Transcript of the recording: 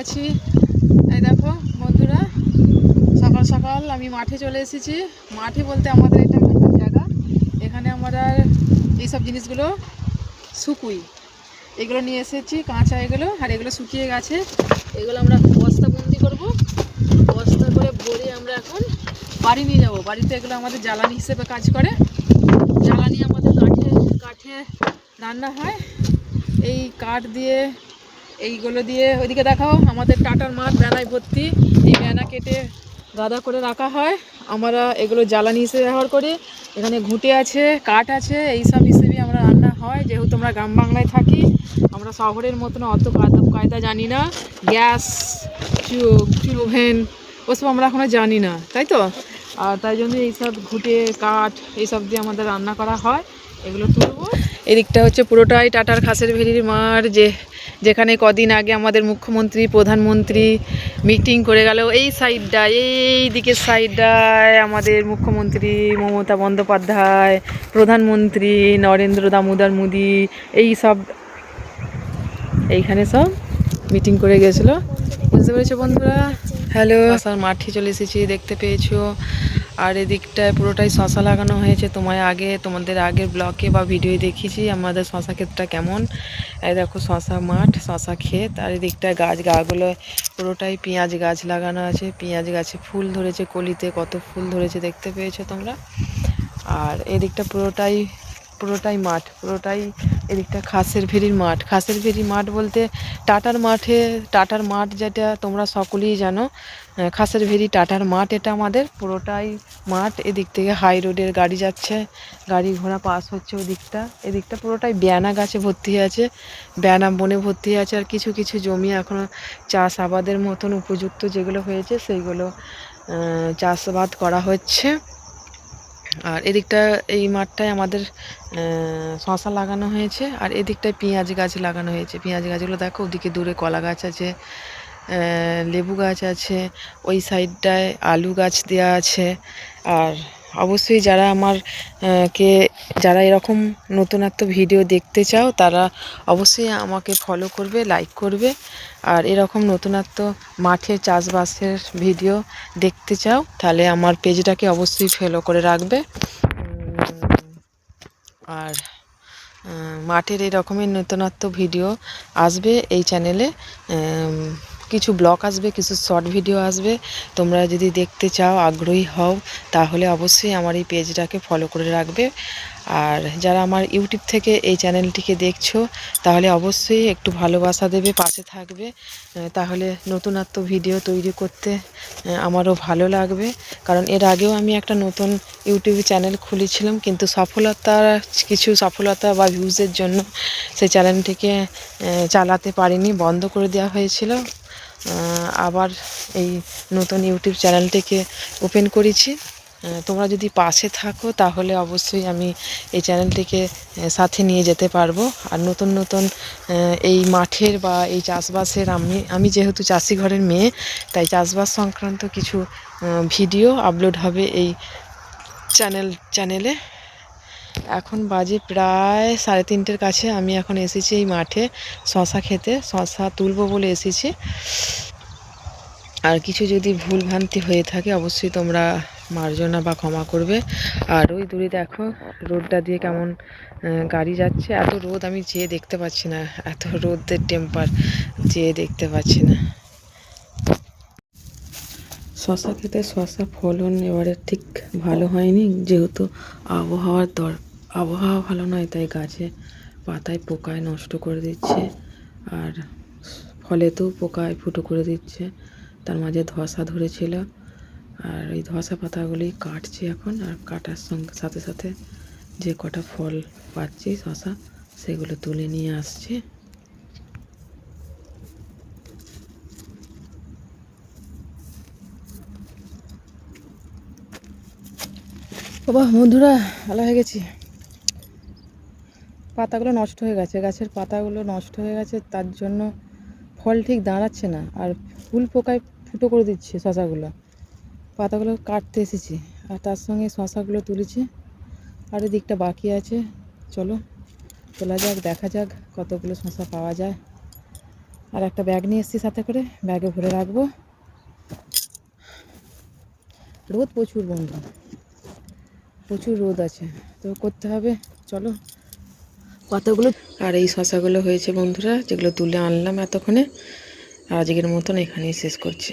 আছি। এই দেখো বন্ধুরা, সকাল সকাল আমি মাঠে চলে এসেছি। মাঠে বলতে আমাদের এটা একটা জায়গা, এখানে আমরা এইসব জিনিসগুলো শুকুই। এগুলো নিয়ে এসেছি কাঁচা, এগুলো আর এগুলো শুকিয়ে গেছে। এগুলো আমরা বস্তা বন্দি করবো, বস্তা করে ভরে আমরা এখন বাড়ি নিয়ে যাবো। বাড়িতে এগুলো আমাদের জ্বালানি হিসেবে কাজ করে। জ্বালানি আমাদের কাঠে রান্না হয়। এই কাঠ দিয়ে, এইগুলো দিয়ে ওইদিকে দেখাও, আমাদের টাটার মাঠ বেনায় ভর্তি। এই বেনা কেটে গাদা করে রাখা হয়, আমরা এগুলো জ্বালানি হিসেবে ব্যবহার করি। এখানে ঘুঁটে আছে, কাঠ আছে, এইসব হিসেবেই আমরা রান্না হয়। যেহেতু আমরা গ্রাম বাংলায় থাকি, আমরা শহরের মতন অত কায়দা জানি না। গ্যাস, ওভেন ওসব আমরা এখনও জানি না, তাই তো। আর তাই জন্য এইসব ঘুঁটে কাঠ এইসব দিয়ে আমাদের রান্না করা হয়। এগুলো তুলবো। এদিকটা হচ্ছে পুরোটাই টাটার খাসের ভেড়ির মাঠ, যেখানে কদিন আগে আমাদের মুখ্যমন্ত্রী প্রধানমন্ত্রী মিটিং করে গেল। এই সাইডটায়, এই দিকের সাইডটায় আমাদের মুখ্যমন্ত্রী মমতা বন্দ্যোপাধ্যায়, প্রধানমন্ত্রী নরেন্দ্র দামোদর মোদি, এই সব এইখানে সব মিটিং করে গেছিলো। বুঝতে পেরেছো বন্ধুরা? হ্যালো, শশার মাঠে চলে এসেছি, দেখতে পেয়েছো। আর এদিকটায় পুরোটাই শশা লাগানো হয়েছে। তোমাদের আগের ব্লগে বা ভিডিও দেখিয়েছি আমাদের শশা ক্ষেতটা কেমন। এই দেখো শশা মাঠ, শশা ক্ষেত। আর এদিকটায় গাছগুলো পুরোটাই পেঁয়াজ গাছ লাগানো আছে। পেঁয়াজ গাছে ফুল ধরেছে, কলিতে কত ফুল ধরেছে দেখতে পেয়েছো তোমরা। আর এদিকটা পুরোটাই মাঠ, পুরোটাই এদিকটা খাসের ভেড়ির মাঠ। খাসের ভেড়ির মাঠ বলতে টাটার মাঠ যেটা তোমরা সকলেই জানো। খাসের ভেড়ি টাটার মাঠ, এটা আমাদের পুরোটাই মাঠ। এদিক থেকে হাই রোডের গাড়ি যাচ্ছে, গাড়ি ঘোড়া পাস হচ্ছে। এদিকটা পুরোটাই বেয়ানা গাছে ভর্তি আছে, বেয়ানা বনে ভর্তি আছে। আর কিছু কিছু জমি এখনও চাষাবাদের মতন উপযুক্ত যেগুলো হয়েছে সেইগুলো চাষাবাদ করা হচ্ছে। আর এদিকটা এই মাঠটায় আমাদের শশা লাগানো হয়েছে। আর এদিকটায় পেঁয়াজ গাছ লাগানো হয়েছে। পেঁয়াজ গাছগুলো দেখো, ওদিকে দূরে কলা গাছ আছে, লেবু গাছ আছে, ওই সাইডটায় আলু গাছ দেওয়া আছে। আর অবশ্যই যারা এরকম নতুনত্ব ভিডিও দেখতে চাও, তারা অবশ্যই আমাকে ফলো করবে, লাইক করবে। আর এরকম নতুনত্ব মাঠের চাষবাসের ভিডিও দেখতে চাও, তাহলে আমার পেজটাকে অবশ্যই ফলো করে রাখবে। আর মাঠের এই রকমের নতুনত্ব ভিডিও আসবে এই চ্যানেলে। কিছু ব্লগ আসবে, কিছু শর্ট ভিডিও আসবে। তোমরা যদি দেখতে চাও, আগ্রহী হও, তাহলে অবশ্যই আমার এই পেজটাকে ফলো করে রাখবে। আর যারা আমার ইউটিউব থেকে এই চ্যানেলটিকে দেখছো, তাহলে অবশ্যই একটু ভালোবাসা দেবে, পাশে থাকবে। তাহলে নতুনত্ব ভিডিও তৈরি করতে আমারও ভালো লাগবে। কারণ এর আগেও আমি একটা নতুন ইউটিউব চ্যানেল খুলেছিলাম, কিন্তু কিছু সফলতা বা ভিউজের জন্য সেই চ্যানেলটিকে চালাতে পারিনি, বন্ধ করে দেওয়া হয়েছিল। আবার এই নতুন ইউটিউব চ্যানেলটিকে ওপেন করেছি। তোমরা যদি পাশে থাকো, তাহলে অবশ্যই আমি এই চ্যানেলটিকে সাথে নিয়ে যেতে পারবো। আর নতুন এই মাঠের বা এই চাষবাসের, আমি যেহেতু চাষি ঘরের মেয়ে, তাই চাষবাস সংক্রান্ত কিছু ভিডিও আপলোড হবে এই চ্যানেলে। এখন বাজে প্রায় 3:30 কাছে। আমি এখন এসেছি এই মাঠে শশা খেতে, শশা তুলবো বলে এসেছি। আর কিছু যদি ভুল ভ্রান্তি হয়ে থাকে, অবশ্যই তোমরা মার্জনা বা ক্ষমা করবে। আর ওই দূরে দেখো রোডটা দিয়ে কেমন গাড়ি যাচ্ছে। এত রোদ আমি যেয়ে দেখতে পাচ্ছি না, এত রোদের টেম্পার যেয়ে দেখতে পাচ্ছি না। শশা খেতে শশা ফলন এবারে ঠিক ভালো হয়নি, যেহেতু আবহাওয়া ভালো নয়, তাই গাছে পাতায় পোকায় নষ্ট করে দিচ্ছে। আর ফলেতেও পোকায় ফুটো করে দিচ্ছে। তার মাঝে ধসা ধরেছিল, আর এই ধসা পাতাগুলি কাটছি এখন। আর কাটার সাথে সাথে যে কটা ফল পাচ্ছি শশা, সেগুলো তুলে নিয়ে আসছি। বাবা বন্ধুরা, ভালো হয়ে গেছি। পাতাগুলো নষ্ট হয়ে গেছে, গাছের পাতাগুলো নষ্ট হয়ে গেছে, তার জন্য ফল ঠিক দাঁড়াচ্ছে না। আর ফুল পোকায় ফুটো করে দিচ্ছে শশাগুলো। পাতাগুলো কাটতে এসেছি, আর তার সঙ্গে শশাগুলো তুলেছি। আর এদিকটা বাকি আছে, চলো তোলা যাক, দেখা যাক কতগুলো শশা পাওয়া যায়। আর একটা ব্যাগ নিয়ে এসেছি সাথে করে, ব্যাগে ভরে রাখবো। রোদ প্রচুর বন্ধু, প্রচুর রোদ আছে, তো করতে হবে। চলো কতগুলো। আর এই শশাগুলো হয়েছে বন্ধুরা, যেগুলো তুলে আনলাম এতক্ষণে। আর আজকের মতন এখানেই শেষ করছি।